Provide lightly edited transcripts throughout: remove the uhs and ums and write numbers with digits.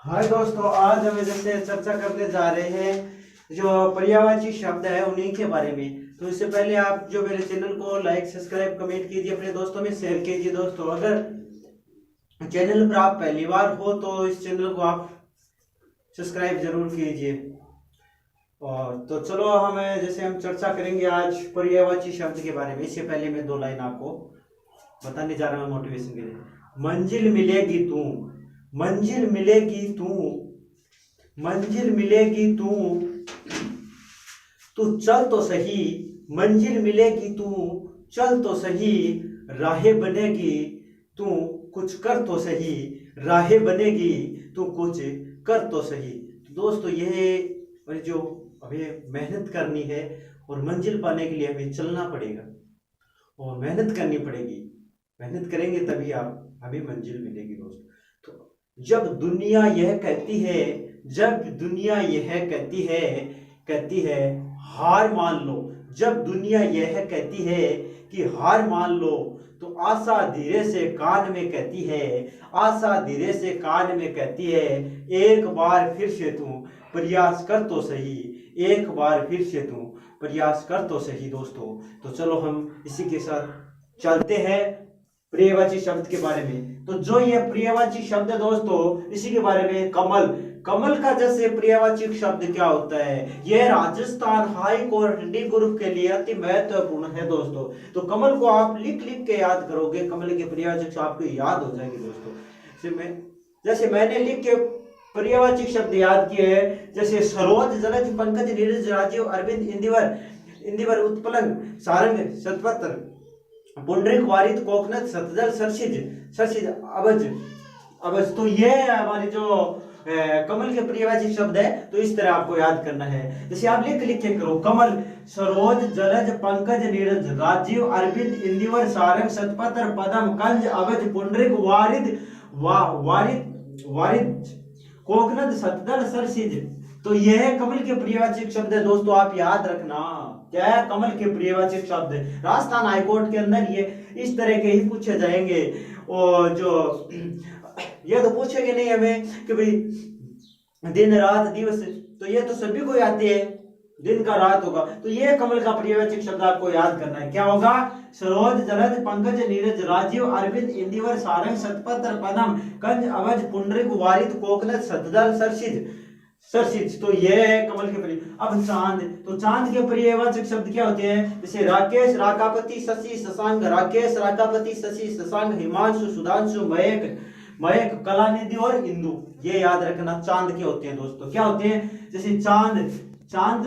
हाय दोस्तों, आज हम जैसे चर्चा करने जा रहे हैं जो पर्यायवाची शब्द है उन्हीं के बारे में। तो इससे पहले आप जो मेरे चैनल को लाइक सब्सक्राइब कमेंट कीजिए, अपने दोस्तों में शेयर कीजिए। दोस्तों अगर चैनल पर आप पहली बार हो तो इस चैनल को आप सब्सक्राइब जरूर कीजिए। और तो चलो हम चर्चा करेंगे आज पर्यायवाची शब्द के बारे में। इससे पहले मैं दो लाइन आपको बताने जा रहा हूँ मोटिवेशन के लिए। मंजिल मिलेगी तू, मंजिल मिलेगी तू, मंजिल मिलेगी तू, तू चल तो सही, मंजिल मिलेगी तू चल तो सही, राहें बनेगी तू कुछ कर तो सही, राहें बनेगी तू कुछ कर तो सही। दोस्तों यह जो हमें मेहनत करनी है और मंजिल पाने के लिए हमें चलना पड़ेगा और मेहनत करनी पड़ेगी। मेहनत करेंगे तभी हमें मंजिल मिलेगी। दोस्तों तो जब दुनिया यह कहती है, जब दुनिया यह कहती है हार मान लो, जब दुनिया यह कहती है कि हार मान लो, तो आशा धीरे से कान में कहती है, आशा धीरे से कान में कहती है, एक बार फिर से तू प्रयास कर तो सही, एक बार फिर से तू प्रयास कर तो सही। दोस्तों तो चलो हम इसी के साथ चलते हैं पर्यायवाची शब्द के बारे में। तो जो ये पर्यायवाची शब्द है दोस्तों, इसी के बारे में कमल, कमल का जैसे पर्यायवाची शब्द क्या होता है, यह Rajasthan high court D group के लिए अति महत्वपूर्ण है। दोस्तों तो कमल को आप लिख लिख के याद करोगे, कमल के पर्यायवाची आपको याद हो जाएंगे। दोस्तों जैसे मैंने लिख के पर्यायवाची शब्द याद किए हैं, जैसे सरोज, जलज, पंकज, नीरज, राजीव, अरविंद, इंदिवर, उत्पलंग, सारंग, सतपत्र, पुंडरीक, वारिद, कोकनद, सतजल, सरसिज, अबज। तो ये हमारी जो कमल के पर्यायवाची शब्द है। तो इस तरह आपको याद करना है। जैसे आप लिख के करो, कमल सरोज, जलज, पंकज, नीरज, राजीव, अरविंद, इंदिवर, सारंग, सतपत्र, पदम, कंज, अबज, पुंडरीक, वारिद, कोकनद, सतदल, सरसिज। तो यह कमल के पर्यायवाची शब्द है। दोस्तों आप याद रखना क्या है कमल के पर्यायवाची शब्द। राजस्थान हाईकोर्ट के अंदर ये इस तरह के ही पूछे जाएंगे। और जो ये तो पूछेंगे नहीं हमें कि भाई दिन रात दिवस, तो ये तो सभी को आते हैं, दिन का रात होगा। तो ये कमल का पर्यायवाची शब्द आपको याद करना है। क्या होगा? सरोज, जलज, पंकज, नीरज, राजीव, अरविंद, इंदिवर, सारंग, सतपत्र, पदम, कंज, अवज, पुंडरीक, वारिद, कोकनद, सतदल, सरसिज। तो ये है कमल के पर्याय। अब चांद, तो चांद के पर्यायवाचक शब्द क्या होते हैं? जैसे राकेश, राकापति, शशि, शशांक, राकेश, राकापति, शशि, शशांक, हिमांशु, सुधांशु, मयक, कलानिधि और इंदु। ये याद रखना चांद के होते हैं। दोस्तों क्या होते हैं? जैसे चांद,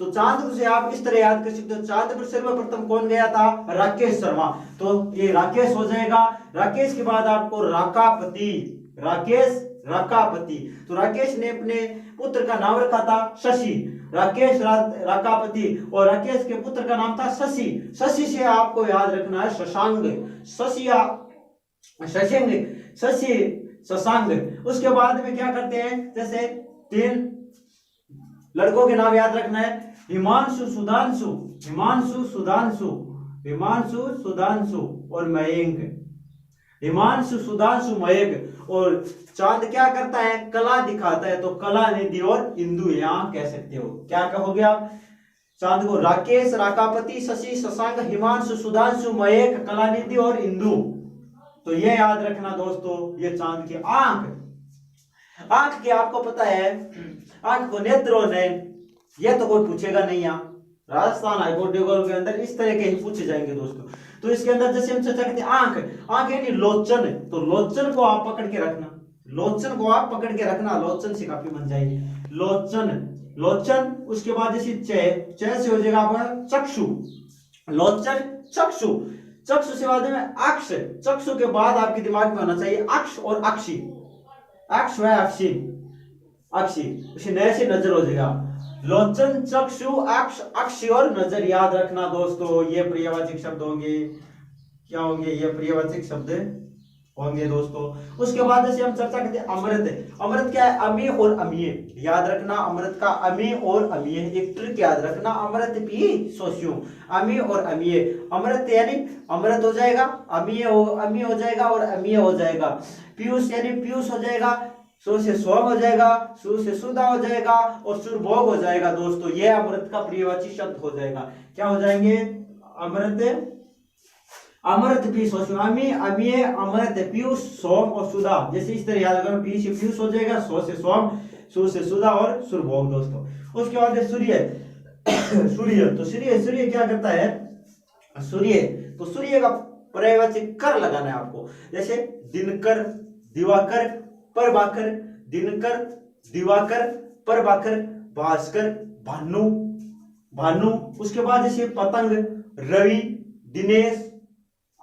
तो चांद से आप इस तरह याद कर सकते हो, चांद पर सर्वप्रथम कौन गया था? राकेश शर्मा। तो ये राकेश हो जाएगा। राकेश के बाद आपको राकापति, राकापति। तो राकेश ने अपने पुत्र का नाम रखा था शशि, राकेश राकापति, और राकेश के पुत्र का नाम था शशि। शशि से आपको याद रखना है शशांक, शशांक। उसके बाद में क्या करते हैं? जैसे 3 लड़कों के नाम याद रखना है, हिमांशु, सुधांशु और मयंक। हिमांशु, सुधांशु, मयंक। और चांद क्या करता है? कला दिखाता है। तो कला निधि और इंदु यहां कह सकते हो। क्या कहोगे आप? चांद को राकेश, राकापति, शशि, शशांक, हिमांशु, सुधांशु, मयंक, कलानिधि और इंदु। तो ये याद रखना दोस्तों। ये चांद की आंख की आपको पता है, आंख को नेत्र और नयन, ये तो कोई पूछेगा नहीं। यहाँ राजस्थान हाईकोर्ट के अंदर इस तरह के ही पूछे जाएंगे। दोस्तों तो इसके अंदर जैसे हम चर्चा करते हैं आंख यानी लोचन। तो लोचन को आप पकड़ के रखना, लोचन से काफी बन जाएगी। लोचन। उसके बाद जैसे च से हो जाएगा आपका चक्षु, लोचन, चक्षु से बाद में अक्ष। चक्षु के बाद आपके दिमाग में होना चाहिए अक्ष और अक्षी। अक्ष व अक्षी, उसे नए से नजर हो जाएगा। लोचन, चक्षु, अक्ष, अक्षी और नजर याद रखना। दोस्तों ये पर्यायवाचक शब्द होंगे। क्या होंगे? ये पर्यायवाचक शब्द होंगे दोस्तों। उसके बाद जैसे हम चर्चा करते हैं अमृत क्या है? अमीय और अमीय याद रखना। अमृत का अमीय और अमीय एक ट्रिक याद रखना। अमृत पी सोशियो, अमीय और अमीय। अमृत यानी अमृत हो जाएगा, अमीय हो जाएगा और अमीय हो जाएगा। पीयूष यानी पीयूष हो जाएगा, सु से सोम हो जाएगा, सु से सुधा हो जाएगा और सुरभोग हो जाएगा दोस्तों। ये अमृत का पर्यायवाची शब्द हो जाएगा। क्या हो जाएंगे? अमृत, अमृत पीयूष अमी अमीय अमृत पीयूष सोम और सुधा। जैसे इस तरह याद रखना, पी से पीयूष हो जाएगा, सो से सोम, सु से सुधा और सुरभोग दोस्तों। उसके बाद है सूर्य। सूर्य तो सूर्य क्या करता है? सूर्य तो सूर्य का पर्यायवाची कर लगाना है आपको। जैसे दिनकर, दिवाकर, प्रभाकर, दिनकर, दिवाकर, प्रभाकर, भास्कर, भानु, भानु। उसके बाद जैसे पतंग, रवि, दिनेश,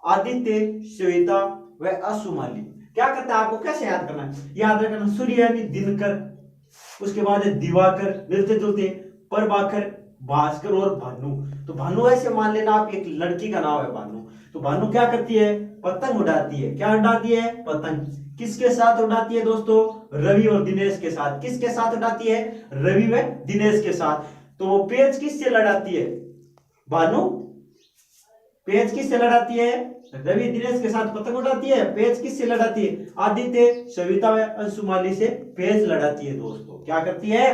आदित्य, श्वेता व असुमाली। क्या करता है? आपको कैसे याद करना है? याद रखना सूर्य यानी दिनकर, उसके बाद है दिवाकर, मिलते जुलते, प्रभाकर, भास्कर और भानु। तो भानु ऐसे मान लेना आप, एक लड़की का नाम है भानु। तो भानु क्या करती है? पतंग उड़ाती है। क्या उड़ाती है? पतंग। किसके साथ उड़ाती है दोस्तों? रवि और दिनेश के साथ। किसके साथ उड़ाती है? रवि व दिनेश के साथ। तो वो पेज किससे लड़ाती है? भानु पेज किससे लड़ाती है? रवि दिनेश के साथ पतंग उड़ाती है। पेज किससे लड़ाती है? आदित्य, सविता व अंशुमाली से पेज लड़ाती है दोस्तों। क्या करती है?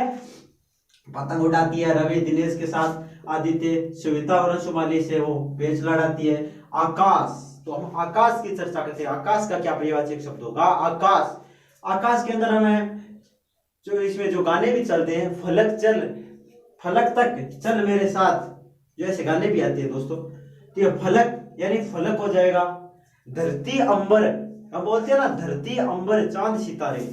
पतंग उड़ाती है रवि दिनेश के साथ, आदित्य, सविता और अंशुमाली से वो पेज लड़ाती है। आकाश, तो हम आकाश की चर्चा करते हैं। आकाश का क्या पर्यायवाची शब्द होगा? आकाश। आकाश के अंदर हमें जो इसमें जो गाने भी चलते हैं, फलक चल, फलक तक चल मेरे साथ, जैसे गाने भी आते हैं दोस्तों। तो ये फलक यानी फलक हो जाएगा। धरती अंबर, हम बोलते हैं ना धरती अंबर चांद सितारे,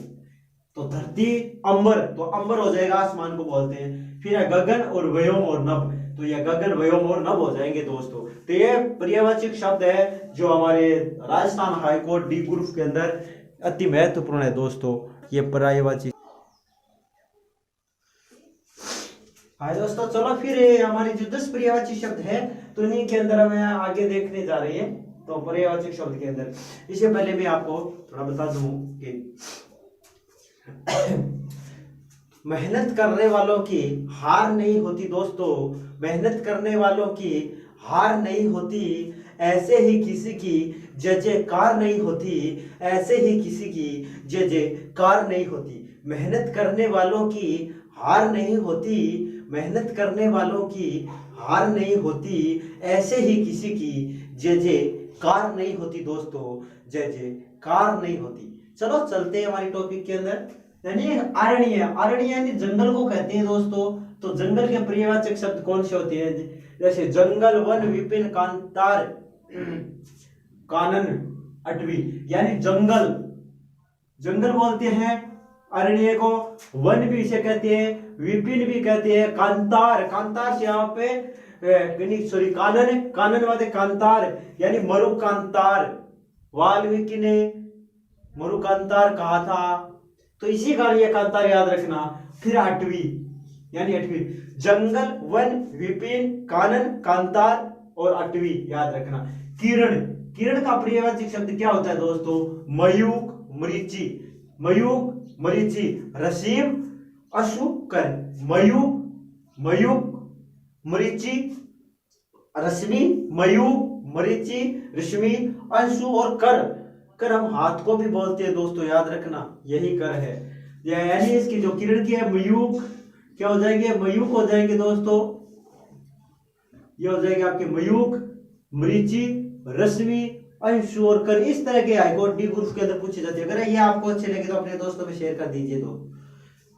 तो धरती अंबर, तो अंबर हो जाएगा, आसमान को बोलते हैं। फिर है गगन और व्योम और नभ, तो ये गगन, व्योम और नभ हो जाएंगे दोस्तों। तो ये पर्यायवाची शब्द है जो हमारे राजस्थान हाईकोर्ट डी ग्रुप के अंदर अति महत्वपूर्ण है दोस्तों, ये पर्यायवाची। हाय दोस्तों, चलो फिर हमारी जो 10 पर्यायवाची शब्द है तो इन्हीं के अंदर हमें आगे देखने जा रही है। तो पर्यायवाची शब्द के अंदर इससे पहले मैं आपको थोड़ा बता दूं कि मेहनत करने वालों की हार नहीं होती दोस्तों, मेहनत करने वालों की हार नहीं होती, ऐसे ही किसी की जय जयकार नहीं होती, ऐसे ही किसी की जय जयकार नहीं होती। मेहनत करने वालों की हार नहीं होती, मेहनत करने वालों की हार नहीं होती, ऐसे ही किसी की जय जयकार नहीं होती दोस्तों, जय जयकार नहीं होती। चलो चलते हैं हमारी टॉपिक के अंदर। यानी अरण्य, अरण्य यानी जंगल को कहते हैं दोस्तों। तो जंगल के पर्यायवाचक शब्द कौन से होते हैं? जैसे जंगल, वन, विपिन, कांतार, कानन, अटवी। यानी जंगल, जंगल बोलते हैं अरण्य को, वन भी इसे कहते हैं, विपिन भी कहते हैं, कांतार, कांतार से यहाँ पे सॉरी कानन, कानन वाले कांतार यानी मरुकांतार, वाल्मीकि ने मरुकांतार कहा था, तो इसी का ये कांतार याद रखना। फिर अटवी यानी अटवी, जंगल, वन, विपिन, कानन, कांतार और अटवी याद रखना। किरण, किरण का पर्यायवाची शब्द क्या होता है दोस्तों? मयूक, मरीचि, मयूक, मरीचि, रसीम, अशुकर, मयूक, मयूक, मरीचि, रश्मि, मयूक, मरीचि, रश्मि, अंशु और कर। कर हम हाथ को भी बोलते हैं दोस्तों, याद रखना यही कर है। यानी इसकी जो किरण की है मयूक, क्या हो जाएंगे? मयूक हो जाएंगे दोस्तों, ये हो जाएंगे आपके मयूक, मरीचि, रश्मि, अंशु और कर। इस तरह के हाईकोर्ट डी ग्रुप के अंदर पूछे जाते हैं। अगर ये आपको अच्छे लगे तो अपने दोस्तों में शेयर कर दीजिए तो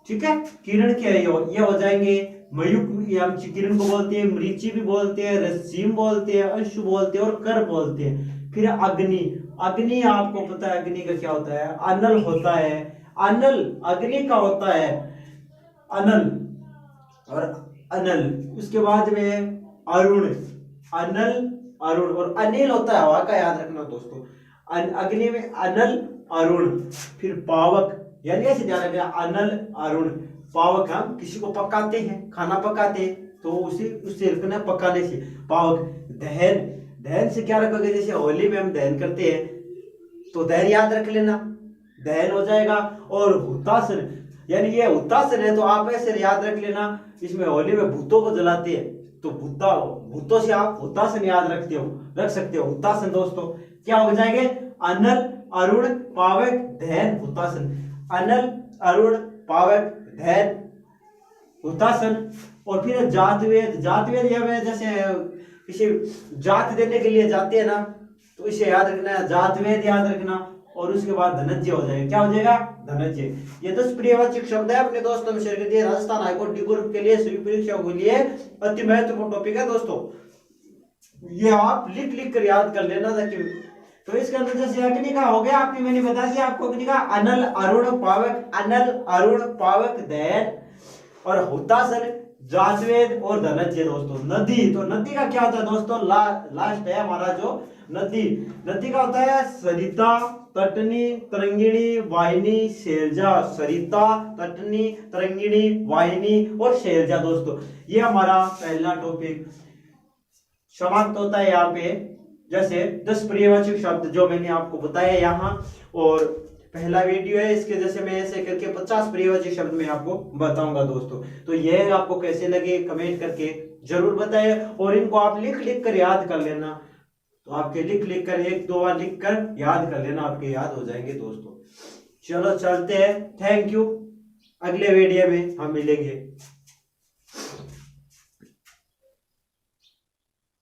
ठीक है। किरण क्या है? ये हो जाएंगे मयूक, हम किरण को बोलते हैं, मरीचि भी बोलते हैं, रश्मि बोलते हैं, अंशु बोलते हैं और कर बोलते हैं। फिर अग्नि, अग्नि आपको पता है अग्नि का क्या होता है? अनल होता है, अनल अग्नि का होता है, अनल और अनल। उसके बाद में अरुण, अनल, अरुण और अनिल होता है हवा का, याद रखना दोस्तों। अग्नि में अनल, अरुण। फिर पावक, यानी ऐसे ध्यान रखना, अनल, अरुण, पावक। हम किसी को पकाते हैं, खाना पकाते हैं तो उससे रखना पकाने से पावक। दहन, दहन से क्या रखोगे? जैसे होली में हम दहन करते हैं तो दहन याद रख लेना, दहन हो जाएगा। और हुतासन, यानी ये हुतासन है तो आप ऐसे याद रख लेना, इसमें होली में भूतों को जलाते हैं तो भूतों से आप हुतासन याद रख सकते हो, हुतासन दोस्तों। क्या हो जाएंगे? अनल, अरुण, पावक, दहन, हुतासन। अनल, अरुण, पावक, धैर्य, हुतासन। और फिर जातवेद, जातवेद या जैसे किसी जात देने के लिए जाते हैं ना, तो इसे याद रखना है, जातवेद याद रखना। और उसके बाद धनंजय हो जाएगा, क्या हो जाएगा, धनंजय। ये 10 पर्यायवाची शब्द है, अपने दोस्तों में शेयर कर दिए। राजस्थान हाईकोर्ट डी ग्रुप के लिए सभी परीक्षाओं के लिए अति महत्वपूर्ण टॉपिक है दोस्तों, ये आप लिख लिख कर याद कर लेना ताकि। तो इसके अंदर जैसे अग्निका हो गया, आपने मैंने बता दिया आपको अग्निका, अनल, अरुण, पावक, अनल, अरुण, पावक, धैर्य और हुतासन, जातवेद और धनंजय दोस्तों। नदी, तो नदी का क्या होता है दोस्तों, लास्ट है हमारा जो नदी। नदी का होता है सरिता, तटनी, तरंगिणी, वाहिनी, शैलजा। सरिता, तटनी, तरंगिणी, वाहिनी और शैलजा दोस्तों। ये हमारा पहला टॉपिक समाप्त होता है यहाँ पे। जैसे 10 पर्यायवाची शब्द जो मैंने आपको बताया यहाँ, और पहला वीडियो है इसके, जैसे मैं ऐसे करके 50 पर्यायवाची शब्द मैं आपको बताऊंगा दोस्तों। तो ये आपको कैसे लगे कमेंट करके जरूर बताएं, और इनको आप लिख लिख कर याद कर लेना। तो आपके लिख लिख कर, एक दो बार लिख कर याद कर लेना, आपके याद हो जाएंगे दोस्तों। चलो चलते हैं, थैंक यू, अगले वीडियो में हम मिलेंगे।